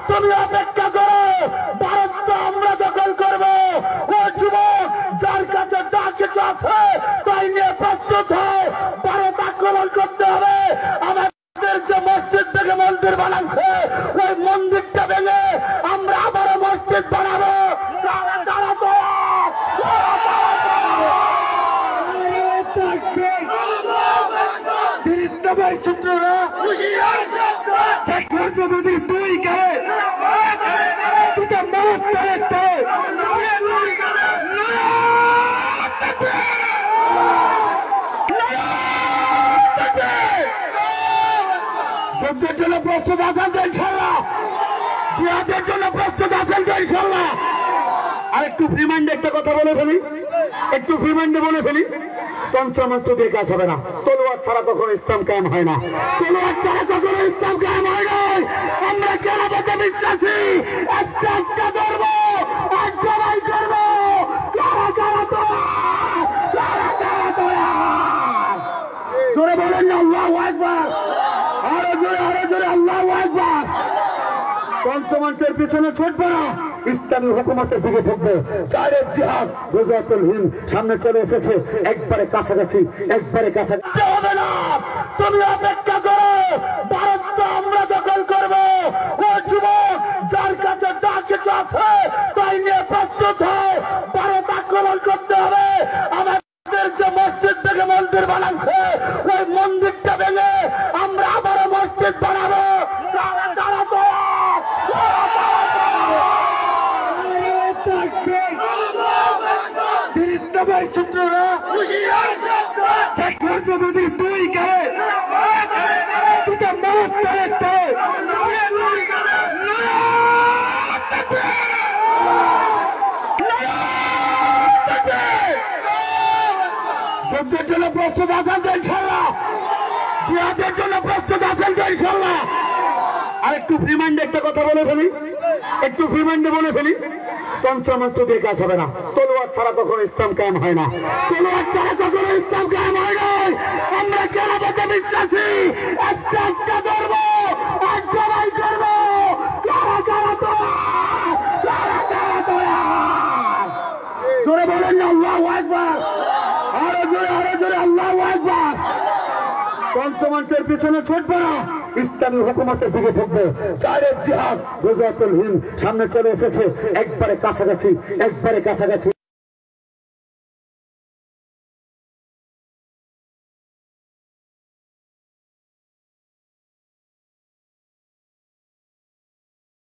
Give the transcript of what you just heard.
তুমি অপেক্ষা করো, ভারত তো আমরা দখল করবো। ও যুবক, যার কাছে যা কিছু আছে তাই নিয়ে প্রস্তুত হও, ভারত আক্রমণ করতে হবে। আমাদের যে মসজিদ থেকে মন্দির বানাচ্ছে, ওই মন্দিরটা ভেঙে আমরা আবারও মসজিদ বানাবো। সূত্ররা যদি তুই কে যুদ্ধের জন্য প্রস্তুত আছেন তো ইনশাল্লাহ? জিহাদের জন্য প্রস্তুত আছেন তো ইনশাল্লাহ? আর একটু ফ্রিমাইন্ডে একটা কথা বলে ফেলি, একটু ফ্রিমাইন্ডে বলে ফেলি। তন্ত্রমন্ত্র দিয়ে কাজ হবে না। তলোয়ার ছাড়া কখনো ইসলাম কায়েম হয় না। তলোয়ার ছাড়া কখনো ইসলাম কায়েম হয় নাই। আমরা কেরামতে বিশ্বাসী। একটা একটা ধরবো, এক জবাই করবো। জোরে বলেন না আল্লাহু আকবার। আরো জোরে আল্লাহু আকবার। পঞ্চমন্ত্রের পিছনে ছুটবো না, ইসলামী হুকুমতের দিকে ঢুকবে। চারে জিহাদ গজওয়াতুল হিন্দ সামনে চলে এসেছে, একবারে কাছাকাছি, একবারে কাছাকাছি হবে না। তুমি অপেক্ষা করো, ভারত তো আমরা দখল করবো। ও যুবক, যার কাছে যা কিছু আছে তাই নিয়ে প্রস্তুত হও, ভারত আক্রমণ করতে হবে। আমাদের যে মসজিদ থেকে মন্দির বানাচ্ছে, ওই মন্দিরটা ভেঙে আমরা আবারও মসজিদ বানাবো। সূত্ররা যদি তুই কে যুদ্ধের জন্য প্রস্তুত আছেন তো ইনশাল্লাহ? জিহাদের জন্য প্রস্তুত আছেন তো ইনশাল্লাহ? আর একটু ফ্রিমাইন্ডে একটা কথা বলে ফেলি, একটু ফ্রিমাইন্ডে বলে ফেলি। তন্ত্রমন্ত্র দিয়ে কাজ হবে না। তলোয়ার ছাড়া কখনো ইসলাম কায়েম হয় না। তলোয়ার ছাড়া কখনো ইসলাম কায়েম হয় নাই। আমরা কেরামতে বিশ্বাসী। একটা একটা ধরবো, এক জবাই করবো। জোরে বলেন না আল্লাহু আকবার। আরো জোরে আল্লাহু আকবার। পঞ্চমন্ত্রের পিছনে ছুটবো না, ইসলামী হুকুমতের দিকে ঢুকবে। চারে জিহাদ গজওয়াতুল হিন্দ সামনে চলে এসেছে, একবারে কাছাকাছি, একবারে কাছাকাছি।